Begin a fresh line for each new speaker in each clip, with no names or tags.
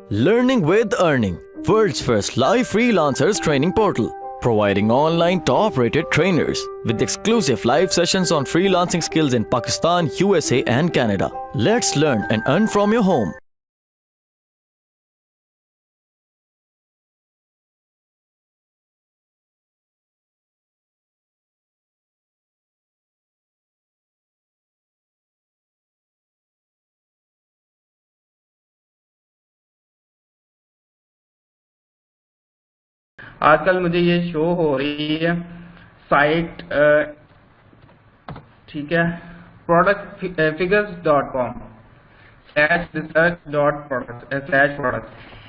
Learning with Earning, world's first live freelancers training portal, providing online top-rated trainers with exclusive live sessions on freelancing skills in Pakistan, USA and Canada. Let's learn and earn from your home.
आजकल मुझे ये show हो रही है site, ठीक है, productfigures.com /research.product/product।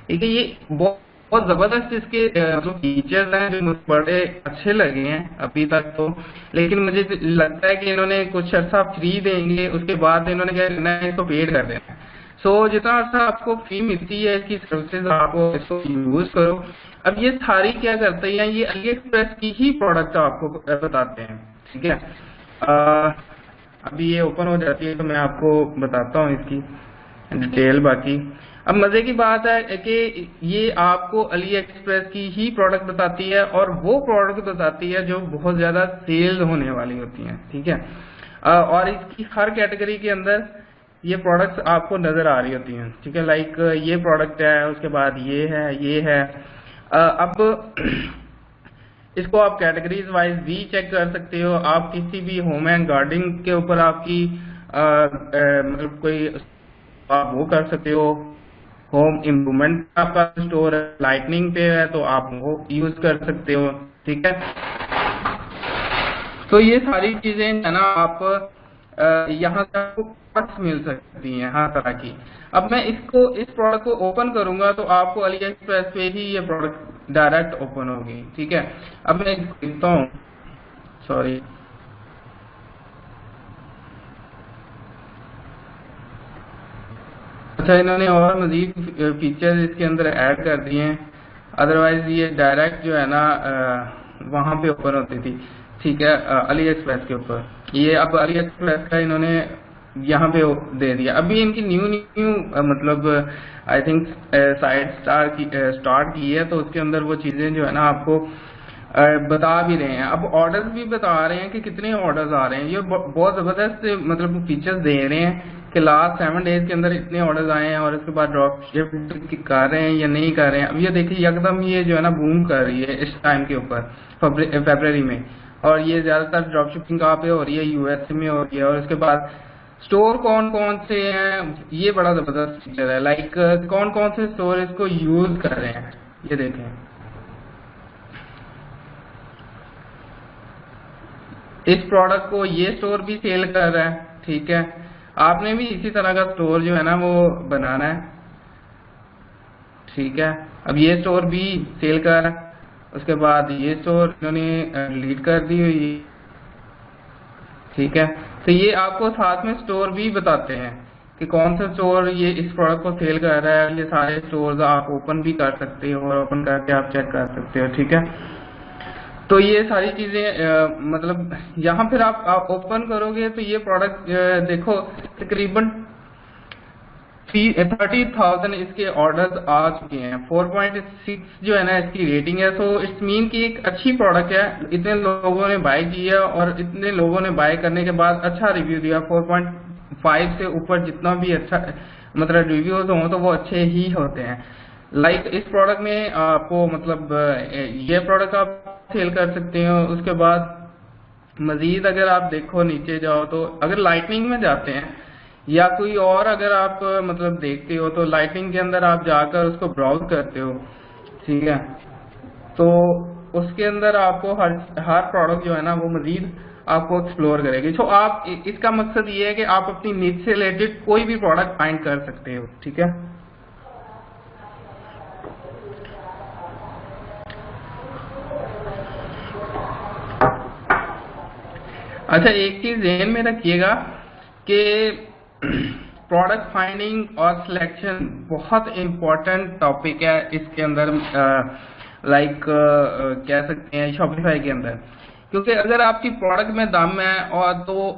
ठीक है, ये बहुत जबरदस्त इसके जो फीचर्स हैं जो मुझे बड़े अच्छे लगे हैं अभी तक तो। लेकिन मुझे लगता है कि इन्होंने कुछ अर्सा फ्री देंगे, उसके बाद इन्होंने क्या करना है, इसको पेड कर देना है। जितना अर्सा आपको फ्री मिलती है इसकी सर्विसेज, आप इसको यूज करो। अब ये सारी क्या करते हैं, ये अली एक्सप्रेस की ही प्रोडक्ट आपको बताते हैं। ठीक है, अभी ये ओपन हो जाती है तो मैं आपको बताता हूँ इसकी डिटेल बाकी। अब मजे की बात है कि ये आपको अली एक्सप्रेस की ही प्रोडक्ट बताती है और वो प्रोडक्ट बताती है जो बहुत ज्यादा सेल होने वाली होती हैं। ठीक है, और इसकी हर कैटेगरी के अंदर ये प्रोडक्ट्स आपको नजर आ रही होती हैं। ठीक है, लाइक ये प्रोडक्ट है, उसके बाद ये है। अब इसको आप कैटेगरीज वाइज भी चेक कर सकते हो। आप किसी भी होम एंड गार्डनिंग के ऊपर आपकी मतलब कोई आप वो कर सकते हो। होम इम्प्रूवमेंट आपका स्टोर लाइटनिंग पे है तो आप वो यूज कर सकते हो। ठीक है, तो ये सारी चीजें है ना, आप यहाँ से आपको प्रोडक्ट्स मिल सकती हैं हर तरह की। अब मैं इस प्रोडक्ट को ओपन करूंगा तो आपको अली एक्सप्रेस पे ही ये प्रोडक्ट डायरेक्ट ओपन होगी। ठीक है, अब मैं देखता हूँ, सॉरी, अच्छा इन्होंने और मजीद फीचर्स इसके अंदर ऐड कर दिए हैं, अदरवाइज ये डायरेक्ट जो है ना वहां पे ओपन होती थी। ठीक है, अली एक्सप्रेस के ऊपर ये अब अली एक्सप्रेस का इन्होंने यहाँ पे दे दिया। अभी इनकी न्यू मतलब आई थिंक साइट स्टार्ट की है, तो उसके अंदर वो चीजें जो है ना आपको बता भी रहे हैं। अब ऑर्डर्स भी बता रहे हैं कि कितने ऑर्डर्स आ रहे हैं। ये बहुत जबरदस्त मतलब फीचर्स दे रहे हैं कि लास्ट 7 डेज के अंदर इतने ऑर्डर्स आए हैं और इसके बाद ड्रॉप शिप कर रहे हैं या नहीं कर रहे हैं। अब ये देखिए एकदम ये जो है ना बूम कर रही है इस टाइम के ऊपर फरवरी में, और ये ज्यादातर ड्रॉप शिपिंग कहाँ पे हो रही है, यूएस में हो रही है। और उसके बाद स्टोर कौन कौन से हैं, ये बड़ा जबरदस्त फीचर है। लाइक कौन कौन से स्टोर इसको यूज कर रहे हैं, ये देखें। इस प्रोडक्ट को ये स्टोर भी सेल कर रहा है। ठीक है, आपने भी इसी तरह का स्टोर जो है ना वो बनाना है। ठीक है, अब ये स्टोर भी सेल कर रहा है, उसके बाद ये स्टोर इन्होंने डिलीट कर दी हुई। ठीक है, तो ये आपको साथ में स्टोर भी बताते हैं कि कौन सा स्टोर ये इस प्रोडक्ट को सेल कर रहा है। ये सारे स्टोर्स आप ओपन भी कर सकते हो और ओपन करके आप चेक कर सकते हो। ठीक है, तो ये सारी चीजें मतलब यहाँ फिर आप ओपन करोगे तो ये प्रोडक्ट देखो तकरीबन 30,000 इसके ऑर्डर्स आ चुके हैं। 4.6 जो है ना इसकी रेटिंग है। सो इट्स मीन की एक अच्छी प्रोडक्ट है। इतने लोगों ने बाय किया और इतने लोगों ने बाय करने के बाद अच्छा रिव्यू दिया। 4.5 से ऊपर जितना भी अच्छा मतलब रिव्यूज हो तो वो अच्छे ही होते हैं। लाइक इस प्रोडक्ट में आपको मतलब ये प्रोडक्ट आप सेल कर सकते हो। उसके बाद मजीद अगर आप देखो नीचे जाओ तो अगर लाइटनिंग में जाते हैं या कोई और अगर आप मतलब देखते हो तो लाइटिंग के अंदर आप जाकर उसको ब्राउज करते हो। ठीक है, तो उसके अंदर आपको हर प्रोडक्ट जो है ना वो मजीद आपको एक्सप्लोर करेगी। तो आप इसका मकसद ये है कि आप अपनी नीड से रिलेटेड कोई भी प्रोडक्ट फाइंड कर सकते हो। ठीक है, अच्छा एक चीज ध्यान में रखिएगा कि प्रोडक्ट फाइंडिंग और सिलेक्शन बहुत इम्पोर्टेंट टॉपिक है इसके अंदर, लाइक कह सकते हैं शॉपिफाई के अंदर। क्योंकि अगर आपकी प्रोडक्ट में दम है और तो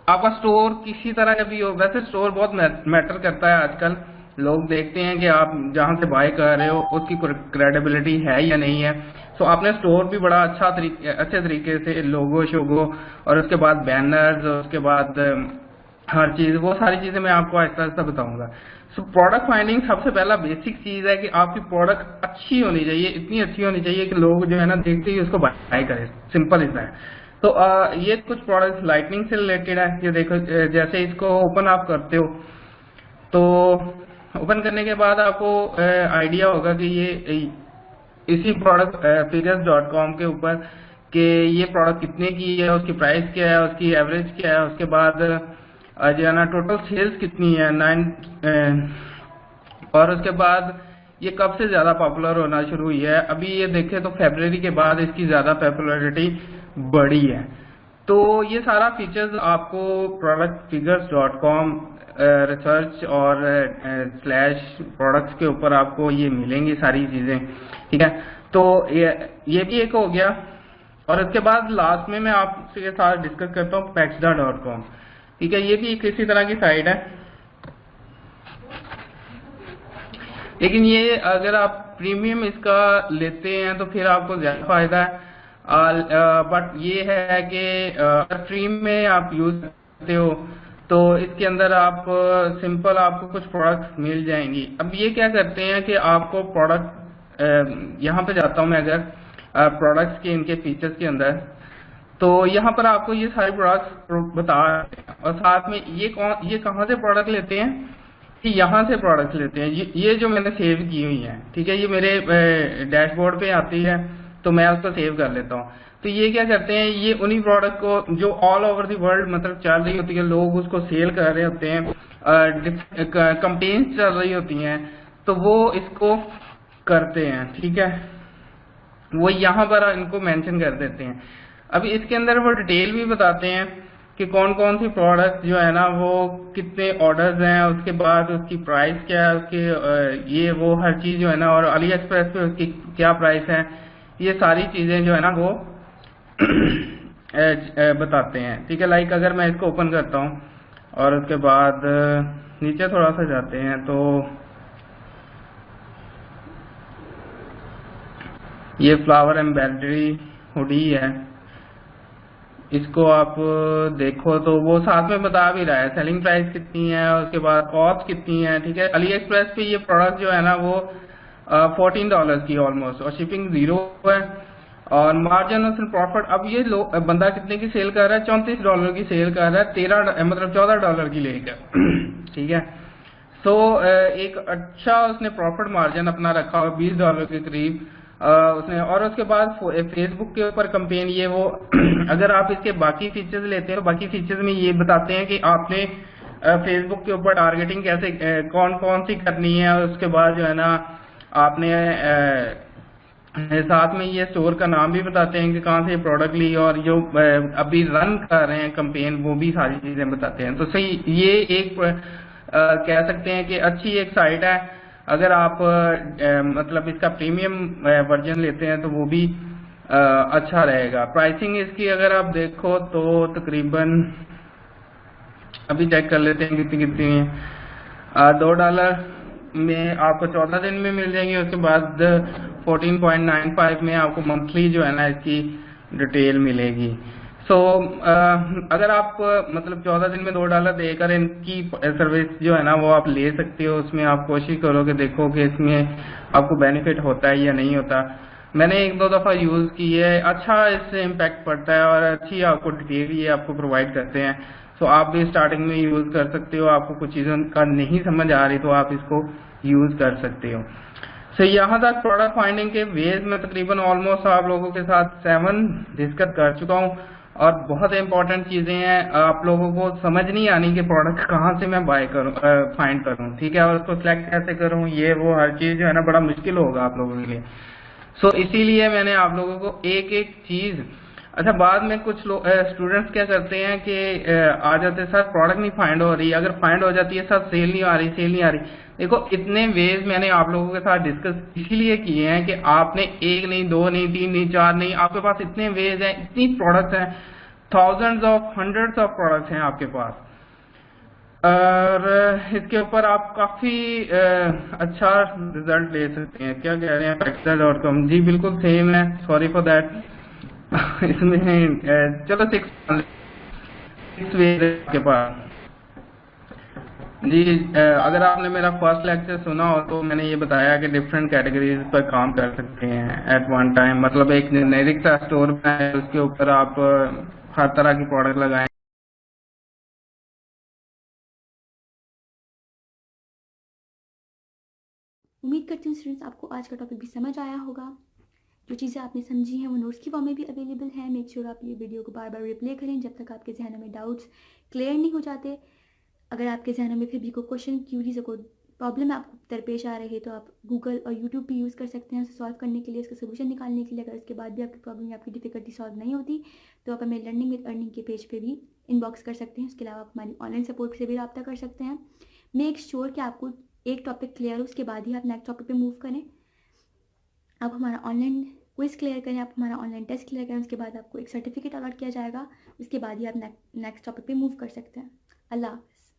आपका स्टोर किसी तरह का भी हो, वैसे स्टोर बहुत मैटर करता है आजकल। लोग देखते हैं कि आप जहां से बाय कर रहे हो उसकी क्रेडिबिलिटी है या नहीं है। सो आपने स्टोर भी बड़ा अच्छे तरीके से लोगो शोगो और उसके बाद बैनर्स और उसके बाद हर चीज, वो सारी चीजें मैं आपको आहिस्ता आहिस्ता बताऊंगा। सो प्रोडक्ट फाइंडिंग सबसे पहला बेसिक चीज है कि आपकी प्रोडक्ट अच्छी होनी चाहिए, इतनी अच्छी होनी चाहिए कि लोग जो है ना देखते ही उसको बाय करें, सिंपल इज दैट। तो ये कुछ प्रोडक्ट्स लाइटनिंग से रिलेटेड है। ये देखो, जैसे इसको ओपन आप करते हो तो ओपन करने के बाद आपको आइडिया होगा कि ये इसी प्रोडक्ट figures.com के ऊपर कि ये प्रोडक्ट कितने की है, उसकी प्राइस क्या है, उसकी एवरेज क्या है, उसके बाद जो है ना टोटल सेल्स कितनी है 9, और उसके बाद ये कब से ज्यादा पॉपुलर होना शुरू हुई है। अभी ये देखें तो फरवरी के बाद इसकी ज्यादा पॉपुलैरिटी बढ़ी है। तो ये सारा फीचर्स आपको productfigures.com रिसर्च और /प्रोडक्ट्स के ऊपर आपको ये मिलेंगी सारी चीजें, ठीक है। तो ये भी एक हो गया, और इसके बाद लास्ट में मैं आपके साथ डिस्कस करता हूँ pexda.com, ठीक है। ये भी एक इसी तरह की साइट है, लेकिन ये अगर आप प्रीमियम इसका लेते हैं तो फिर आपको ज्यादा फायदा है। बट ये है कि अगर फ्री में आप यूज करते हो तो इसके अंदर आप सिंपल आपको कुछ प्रोडक्ट्स मिल जाएंगी। अब ये क्या करते हैं कि आपको प्रोडक्ट, यहाँ पे जाता हूँ मैं अगर प्रोडक्ट्स के इनके फीचर्स के अंदर, तो यहाँ पर आपको ये सारे प्रोडक्ट्स बता रहे हैं, और साथ में ये कहाँ से प्रोडक्ट लेते हैं कि यहाँ से प्रोडक्ट लेते हैं। ये जो मैंने सेव की हुई है, ठीक है, ये मेरे डैशबोर्ड पे आती है तो मैं उसको सेव कर लेता हूँ। तो ये क्या करते हैं, ये उन्हीं प्रोडक्ट को जो ऑल ओवर द वर्ल्ड मतलब चल रही होती है, लोग उसको सेल कर रहे होते हैं, कंपेन्स चल रही होती हैं, तो वो इसको करते हैं, ठीक है, वो यहाँ पर इनको मेंशन कर देते हैं। अभी इसके अंदर वो डिटेल भी बताते हैं कि कौन कौन सी प्रोडक्ट जो है ना वो कितने ऑर्डर्स हैं, उसके बाद उसकी प्राइस क्या है, उसके ये वो हर चीज जो है ना, और अली एक्सप्रेस पे उसकी क्या प्राइस है, ये सारी चीजें जो है ना वो बताते हैं, ठीक है। लाइक अगर मैं इसको ओपन करता हूँ और उसके बाद नीचे थोड़ा सा जाते हैं तो ये फ्लावर एम्ब्रॉयडरी हुडी है, इसको आप देखो तो वो साथ में बता भी रहा है सेलिंग प्राइस कितनी है, उसके बाद कॉस्ट कितनी है, ठीक है। अली एक्सप्रेस पे ये प्रोडक्ट जो है ना वो $14 की ऑलमोस्ट, और शिपिंग 0 है, और मार्जिन ऑन प्रॉफिट अब ये बंदा कितने की सेल कर रहा है, $34 की सेल कर रहा है, 13 मतलब $14 की लेकर, ठीक है। सो एक अच्छा उसने प्रॉफिट मार्जिन अपना रखा हुआ $20 के करीब उसने। और उसके बाद फेसबुक के ऊपर कंपेन ये वो अगर आप इसके बाकी फीचर्स लेते हैं तो बाकी फीचर्स में ये बताते हैं कि आपने फेसबुक के ऊपर टारगेटिंग कैसे कौन कौन सी करनी है, और उसके बाद जो है ना आपने साथ में ये स्टोर का नाम भी बताते हैं कि कहाँ से प्रोडक्ट ली, और जो अभी रन कर रहे हैं कंपेन वो भी सारी चीजें बताते हैं। तो सही ये एक कह सकते हैं कि अच्छी एक साइट है। अगर आप मतलब इसका प्रीमियम वर्जन लेते हैं तो वो भी अच्छा रहेगा। प्राइसिंग इसकी अगर आप देखो तो तकरीबन अभी चेक कर लेते हैं कितनी कितनी है। $2 में आपको 14 दिन में मिल जाएंगे, उसके बाद 14.95 में आपको मंथली जो है ना इसकी डिटेल मिलेगी। सो अगर आप मतलब 14 दिन में $2 देकर इनकी सर्विस जो है ना वो आप ले सकते हो। उसमें आप कोशिश करो कि देखो कि इसमें आपको बेनिफिट होता है या नहीं होता। मैंने 1-2 दफा यूज की है, अच्छा इससे इम्पैक्ट पड़ता है और अच्छी आपको डिटेल ये आपको प्रोवाइड करते हैं। सो आप भी स्टार्टिंग में यूज कर सकते हो, आपको कुछ चीजों का नहीं समझ आ रही तो आप इसको यूज कर सकते हो। सो यहाँ तक प्रोडक्ट फाइंडिंग के वेज में तकरीबन ऑलमोस्ट आप लोगों के साथ 7 डिस्कस कर चुका हूँ, और बहुत इंपॉर्टेंट चीजें हैं। आप लोगों को समझ नहीं आनी कि प्रोडक्ट कहाँ से मैं बाय करूँ फाइंड करूँ, ठीक है, और उसको सिलेक्ट कैसे करूँ, ये वो हर चीज जो है ना बड़ा मुश्किल होगा आप लोगों के लिए। सो इसीलिए मैंने आप लोगों को एक एक चीज, अच्छा बाद में कुछ स्टूडेंट्स क्या करते हैं कि आ जाते सर प्रोडक्ट नहीं फाइंड हो रही, अगर फाइंड हो जाती है सर सेल नहीं आ रही, सेल नहीं आ रही। देखो इतने वेज मैंने आप लोगों के साथ डिस्कस इसीलिए किए हैं कि आपने 1 नहीं 2 नहीं 3 नहीं 4 नहीं, आपके पास इतने वेज हैं, इतनी प्रोडक्ट्स हैं, thousands of hundreds of products हैं आपके पास। और इसके ऊपर आप काफ़ी अच्छा रिजल्ट ले सकते हैं। क्या कह रहे हैं Pakistan.com? जी बिल्कुल सेम है, सॉरी फॉर दैट। इसमें चलो 6 वे के पास। जी अगर आपने मेरा फर्स्ट लेक्चर सुना हो तो मैंने ये बताया कि डिफरेंट कैटेगरीज पर काम कर सकते हैं एट वन टाइम। मतलब एक जेनेरिक सा स्टोर है, उसके ऊपर आप हर तरह की प्रोडक्ट लगाएं।
उम्मीद करती हूँ स्टूडेंट्स आपको आज का टॉपिक भी समझ आया होगा। जो चीज़ें आपने समझी हैं वो नोट्स की फॉर्म में भी अवेलेबल है। मेक श्योर आप ये वीडियो को बार बार रिप्ले करें जब तक आपके जहनों में डाउट्स क्लियर नहीं हो जाते। अगर आपके जहनों में फिर भी कोई क्वेश्चन, क्यूरीज, कोई प्रॉब्लम आपको दरपेश आ रही है तो आप गूगल और यूट्यूब भी यूज़ कर सकते हैं उसे सॉल्व करने के लिए, उसका सोल्यूशन निकालने के लिए। अगर उसके बाद भी आपकी प्रॉब्लम या आपकी डिफिकल्टी सॉल्व नहीं होती तो आप हमें लर्निंग विद अर्निंग के पेज पे भी इनबॉक्स कर सकते हैं। उसके अलावा आप हमारी ऑनलाइन सपोर्ट से भी रब्ता कर सकते हैं। मेक श्योर कि आपको एक टॉपिक क्लियर हो, उसके बाद ही आप नेक्स्ट टॉपिक पे मूव करें। आप हमारा ऑनलाइन क्विज क्लियर करें, आप हमारा ऑनलाइन टेस्ट क्लियर करें, उसके बाद आपको एक सर्टिफिकेट अलॉट किया जाएगा। उसके बाद ही आप नेक्स्ट टॉपिक पे मूव कर सकते हैं। अल्लाह हाफ़िज़।